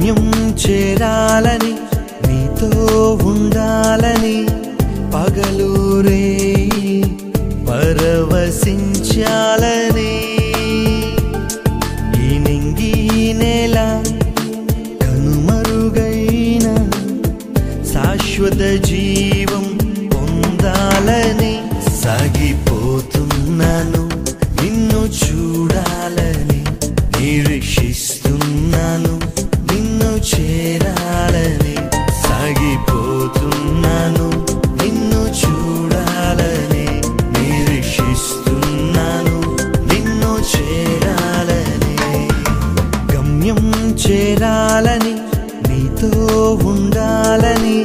గమ్యం చేరాలని నీతో ఉండాలని పగలూరే పరవశించాలని ఈ నింగి నేల కనుమరుగైన శాశ్వత జీవం పొందాలని సాగిపోతున్నాను నిన్ను చూడాలని నిరీక్షిస్తున్నాను నిన్ను చేరాలని సాగిపోతున్నాను నిన్ను చూడాలని నిరీక్షిస్తున్నాను నిన్ను చేరాలని గమ్యం చేరాలని నీతో ఉండాలని